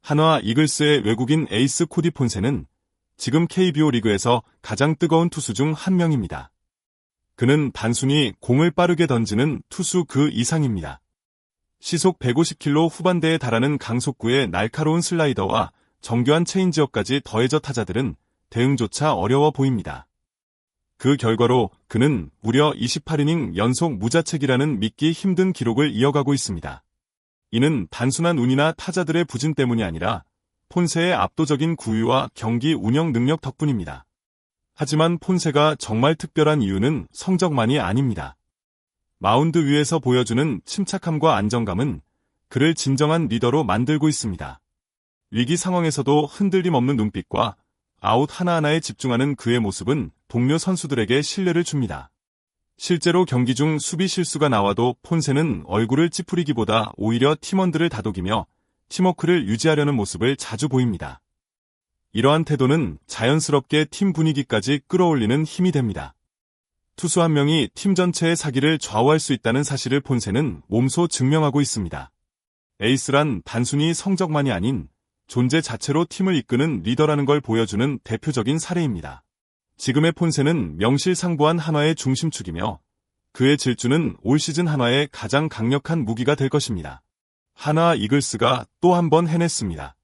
한화 이글스의 외국인 에이스 코디 폰세는 지금 KBO 리그에서 가장 뜨거운 투수 중 한 명입니다. 그는 단순히 공을 빠르게 던지는 투수 그 이상입니다. 시속 150km 후반대에 달하는 강속구의 날카로운 슬라이더와 정교한 체인지업까지 더해져 타자들은 대응조차 어려워 보입니다. 그 결과로 그는 무려 28이닝 연속 무자책이라는 믿기 힘든 기록을 이어가고 있습니다. 이는 단순한 운이나 타자들의 부진 때문이 아니라 폰세의 압도적인 구위와 경기 운영 능력 덕분입니다. 하지만 폰세가 정말 특별한 이유는 성적만이 아닙니다. 마운드 위에서 보여주는 침착함과 안정감은 그를 진정한 리더로 만들고 있습니다. 위기 상황에서도 흔들림 없는 눈빛과 아웃 하나하나에 집중하는 그의 모습은 동료 선수들에게 신뢰를 줍니다. 실제로 경기 중 수비 실수가 나와도 폰세는 얼굴을 찌푸리기보다 오히려 팀원들을 다독이며 팀워크를 유지하려는 모습을 자주 보입니다. 이러한 태도는 자연스럽게 팀 분위기까지 끌어올리는 힘이 됩니다. 투수 한 명이 팀 전체의 사기를 좌우할 수 있다는 사실을 폰세는 몸소 증명하고 있습니다. 에이스란 단순히 성적만이 아닌 존재 자체로 팀을 이끄는 리더라는 걸 보여주는 대표적인 사례입니다. 지금의 폰세는 명실상부한 한화의 중심축이며 그의 질주는 올 시즌 한화의 가장 강력한 무기가 될 것입니다. 한화 이글스가 또 한 번 해냈습니다.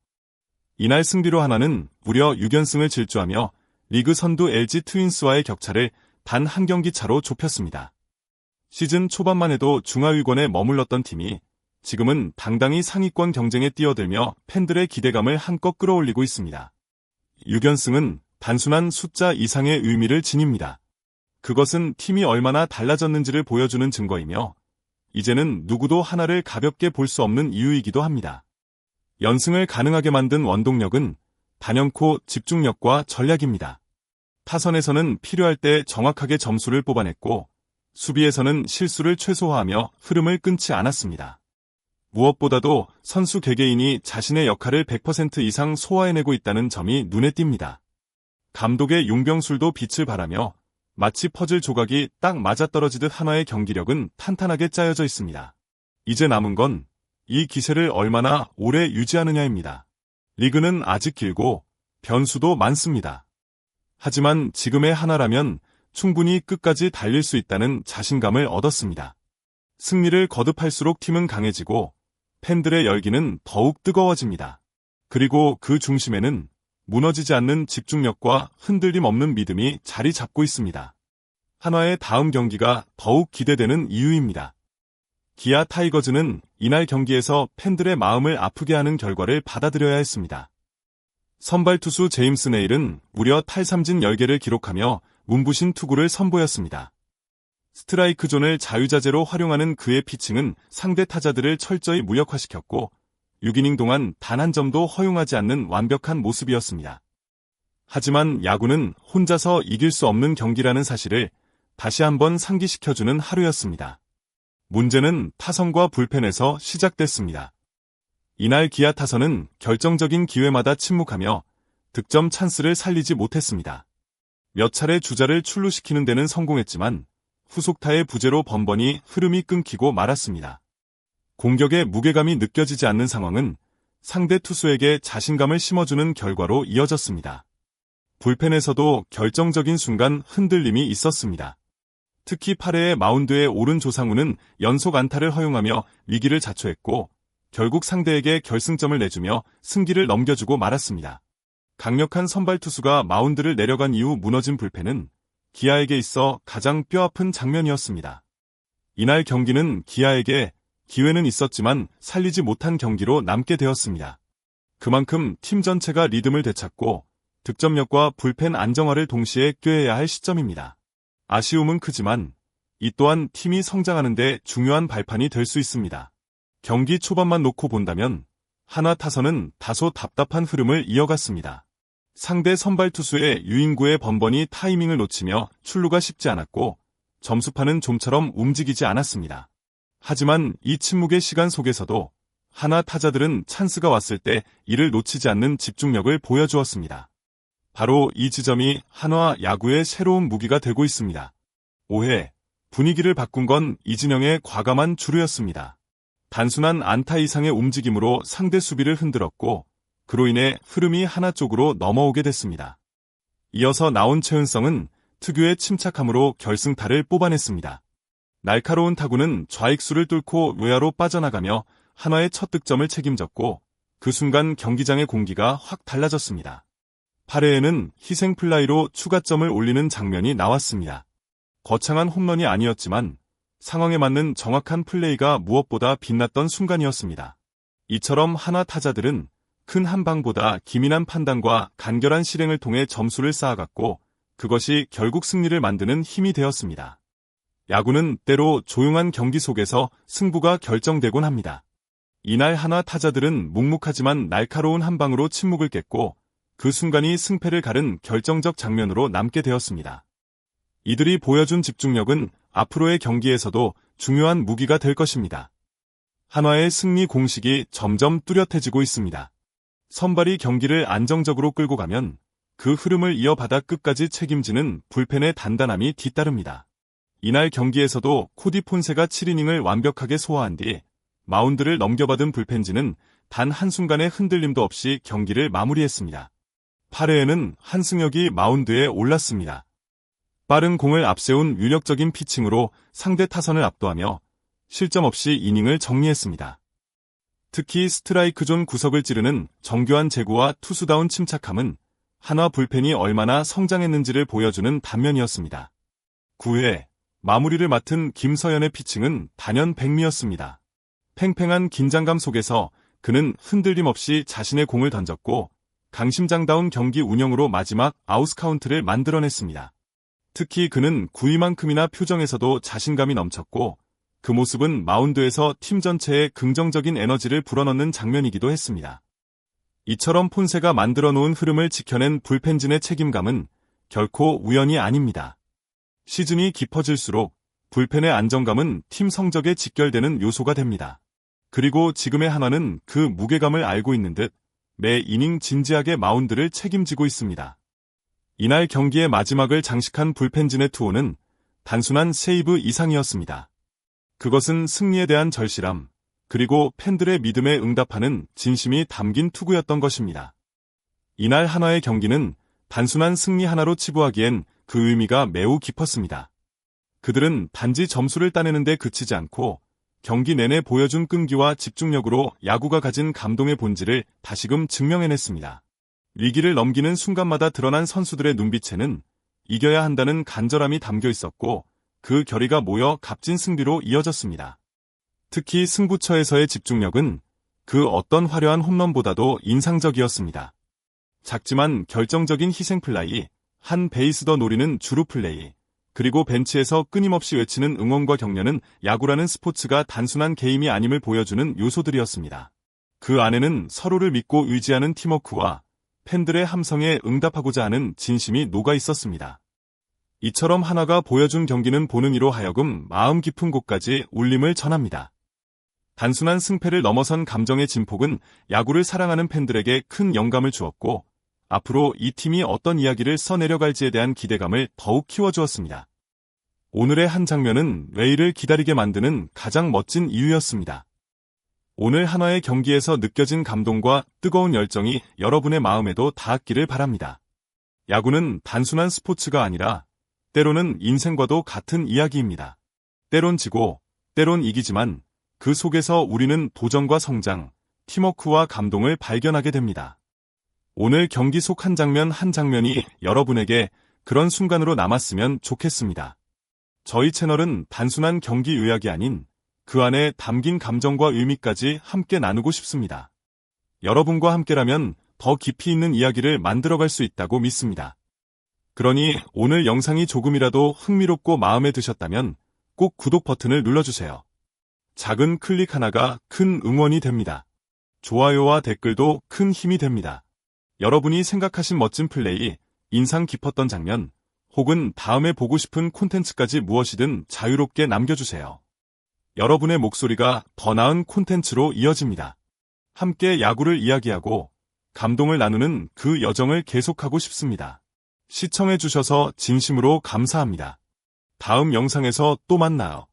이날 승리로 한화는 무려 6연승을 질주하며 리그 선두 LG 트윈스와의 격차를 단 한 경기 차로 좁혔습니다. 시즌 초반만 해도 중하위권에 머물렀던 팀이 지금은 당당히 상위권 경쟁에 뛰어들며 팬들의 기대감을 한껏 끌어올리고 있습니다. 6연승은 단순한 숫자 이상의 의미를 지닙니다. 그것은 팀이 얼마나 달라졌는지를 보여주는 증거이며 이제는 누구도 하나를 가볍게 볼 수 없는 이유이기도 합니다. 연승을 가능하게 만든 원동력은 단연코 집중력과 전략입니다. 타선에서는 필요할 때 정확하게 점수를 뽑아냈고 수비에서는 실수를 최소화하며 흐름을 끊지 않았습니다. 무엇보다도 선수 개개인이 자신의 역할을 100% 이상 소화해내고 있다는 점이 눈에 띕니다. 감독의 용병술도 빛을 발하며 마치 퍼즐 조각이 딱 맞아떨어지듯 한화의 경기력은 탄탄하게 짜여져 있습니다. 이제 남은 건 이 기세를 얼마나 오래 유지하느냐입니다. 리그는 아직 길고 변수도 많습니다. 하지만 지금의 한화라면 충분히 끝까지 달릴 수 있다는 자신감을 얻었습니다. 승리를 거듭할수록 팀은 강해지고 팬들의 열기는 더욱 뜨거워집니다. 그리고 그 중심에는 무너지지 않는 집중력과 흔들림 없는 믿음이 자리 잡고 있습니다. 한화의 다음 경기가 더욱 기대되는 이유입니다. 기아 타이거즈는 이날 경기에서 팬들의 마음을 아프게 하는 결과를 받아들여야 했습니다. 선발 투수 제임스 네일은 무려 탈삼진 10개를 기록하며 문부신 투구를 선보였습니다. 스트라이크 존을 자유자재로 활용하는 그의 피칭은 상대 타자들을 철저히 무력화시켰고 6이닝 동안 단 한 점도 허용하지 않는 완벽한 모습이었습니다. 하지만 야구는 혼자서 이길 수 없는 경기라는 사실을 다시 한번 상기시켜주는 하루였습니다. 문제는 타선과 불펜에서 시작됐습니다. 이날 기아 타선은 결정적인 기회마다 침묵하며 득점 찬스를 살리지 못했습니다. 몇 차례 주자를 출루시키는 데는 성공했지만 후속타의 부재로 번번이 흐름이 끊기고 말았습니다. 공격의 무게감이 느껴지지 않는 상황은 상대 투수에게 자신감을 심어주는 결과로 이어졌습니다. 불펜에서도 결정적인 순간 흔들림이 있었습니다. 특히 8회의 마운드에 오른 조상우는 연속 안타를 허용하며 위기를 자초했고 결국 상대에게 결승점을 내주며 승기를 넘겨주고 말았습니다. 강력한 선발 투수가 마운드를 내려간 이후 무너진 불펜은 기아에게 있어 가장 뼈아픈 장면이었습니다. 이날 경기는 기아에게 기회는 있었지만 살리지 못한 경기로 남게 되었습니다. 그만큼 팀 전체가 리듬을 되찾고 득점력과 불펜 안정화를 동시에 꾀해야 할 시점입니다. 아쉬움은 크지만 이 또한 팀이 성장하는 데 중요한 발판이 될 수 있습니다. 경기 초반만 놓고 본다면 한화 타선은 다소 답답한 흐름을 이어갔습니다. 상대 선발 투수의 유인구의 번번이 타이밍을 놓치며 출루가 쉽지 않았고 점수판은 좀처럼 움직이지 않았습니다. 하지만 이 침묵의 시간 속에서도 한화 타자들은 찬스가 왔을 때 이를 놓치지 않는 집중력을 보여주었습니다. 바로 이 지점이 한화 야구의 새로운 무기가 되고 있습니다. 5회 분위기를 바꾼 건 이진영의 과감한 주루였습니다. 단순한 안타 이상의 움직임으로 상대 수비를 흔들었고 그로 인해 흐름이 하나 쪽으로 넘어오게 됐습니다. 이어서 나온 최은성은 특유의 침착함으로 결승타를 뽑아냈습니다. 날카로운 타구는 좌익수를 뚫고 외야로 빠져나가며 한화의 첫 득점을 책임졌고 그 순간 경기장의 공기가 확 달라졌습니다. 8회에는 희생 플라이로 추가점을 올리는 장면이 나왔습니다. 거창한 홈런이 아니었지만 상황에 맞는 정확한 플레이가 무엇보다 빛났던 순간이었습니다. 이처럼 한화 타자들은 큰 한방보다 기민한 판단과 간결한 실행을 통해 점수를 쌓아갔고 그것이 결국 승리를 만드는 힘이 되었습니다. 야구는 때로 조용한 경기 속에서 승부가 결정되곤 합니다. 이날 한화 타자들은 묵묵하지만 날카로운 한방으로 침묵을 깼고 그 순간이 승패를 가른 결정적 장면으로 남게 되었습니다. 이들이 보여준 집중력은 앞으로의 경기에서도 중요한 무기가 될 것입니다. 한화의 승리 공식이 점점 뚜렷해지고 있습니다. 선발이 경기를 안정적으로 끌고 가면 그 흐름을 이어받아 끝까지 책임지는 불펜의 단단함이 뒤따릅니다. 이날 경기에서도 코디 폰세가 7이닝을 완벽하게 소화한 뒤 마운드를 넘겨받은 불펜진은 단 한순간의 흔들림도 없이 경기를 마무리했습니다. 8회에는 한승혁이 마운드에 올랐습니다. 빠른 공을 앞세운 위력적인 피칭으로 상대 타선을 압도하며 실점 없이 이닝을 정리했습니다. 특히 스트라이크 존 구석을 찌르는 정교한 제구와 투수다운 침착함은 한화 불펜이 얼마나 성장했는지를 보여주는 단면이었습니다. 9회 마무리를 맡은 김서현의 피칭은 단연백미였습니다. 팽팽한 긴장감 속에서 그는 흔들림 없이 자신의 공을 던졌고 강심장다운 경기 운영으로 마지막 아웃카운트를 만들어냈습니다. 특히 그는 9위만큼이나 표정에서도 자신감이 넘쳤고 그 모습은 마운드에서 팀 전체에 긍정적인 에너지를 불어넣는 장면이기도 했습니다. 이처럼 폰세가 만들어 놓은 흐름을 지켜낸 불펜진의 책임감은 결코 우연이 아닙니다. 시즌이 깊어질수록 불펜의 안정감은 팀 성적에 직결되는 요소가 됩니다. 그리고 지금의 한화는 그 무게감을 알고 있는 듯 매 이닝 진지하게 마운드를 책임지고 있습니다. 이날 경기의 마지막을 장식한 불펜진의 투호는 단순한 세이브 이상이었습니다. 그것은 승리에 대한 절실함, 그리고 팬들의 믿음에 응답하는 진심이 담긴 투구였던 것입니다. 이날 한화의 경기는 단순한 승리 하나로 치부하기엔 그 의미가 매우 깊었습니다. 그들은 단지 점수를 따내는 데 그치지 않고 경기 내내 보여준 끈기와 집중력으로 야구가 가진 감동의 본질을 다시금 증명해냈습니다. 위기를 넘기는 순간마다 드러난 선수들의 눈빛에는 이겨야 한다는 간절함이 담겨 있었고 그 결의가 모여 값진 승리로 이어졌습니다. 특히 승부처에서의 집중력은 그 어떤 화려한 홈런보다도 인상적이었습니다. 작지만 결정적인 희생플라이, 한 베이스 더 노리는 주루 플레이, 그리고 벤치에서 끊임없이 외치는 응원과 격려는 야구라는 스포츠가 단순한 게임이 아님을 보여주는 요소들이었습니다. 그 안에는 서로를 믿고 의지하는 팀워크와 팬들의 함성에 응답하고자 하는 진심이 녹아 있었습니다. 이처럼 한화가 보여준 경기는 보는 이로 하여금 마음 깊은 곳까지 울림을 전합니다. 단순한 승패를 넘어선 감정의 진폭은 야구를 사랑하는 팬들에게 큰 영감을 주었고 앞으로 이 팀이 어떤 이야기를 써내려갈지에 대한 기대감을 더욱 키워주었습니다. 오늘의 한 장면은 내일을 기다리게 만드는 가장 멋진 이유였습니다. 오늘 한화의 경기에서 느껴진 감동과 뜨거운 열정이 여러분의 마음에도 닿았기를 바랍니다. 야구는 단순한 스포츠가 아니라 때로는 인생과도 같은 이야기입니다. 때론 지고, 때론 이기지만 그 속에서 우리는 도전과 성장, 팀워크와 감동을 발견하게 됩니다. 오늘 경기 속 한 장면 한 장면이 여러분에게 그런 순간으로 남았으면 좋겠습니다. 저희 채널은 단순한 경기 요약이 아닌 그 안에 담긴 감정과 의미까지 함께 나누고 싶습니다. 여러분과 함께라면 더 깊이 있는 이야기를 만들어갈 수 있다고 믿습니다. 그러니 오늘 영상이 조금이라도 흥미롭고 마음에 드셨다면 꼭 구독 버튼을 눌러주세요. 작은 클릭 하나가 큰 응원이 됩니다. 좋아요와 댓글도 큰 힘이 됩니다. 여러분이 생각하신 멋진 플레이, 인상 깊었던 장면, 혹은 다음에 보고 싶은 콘텐츠까지 무엇이든 자유롭게 남겨주세요. 여러분의 목소리가 더 나은 콘텐츠로 이어집니다. 함께 야구를 이야기하고 감동을 나누는 그 여정을 계속하고 싶습니다. 시청해주셔서 진심으로 감사합니다. 다음 영상에서 또 만나요.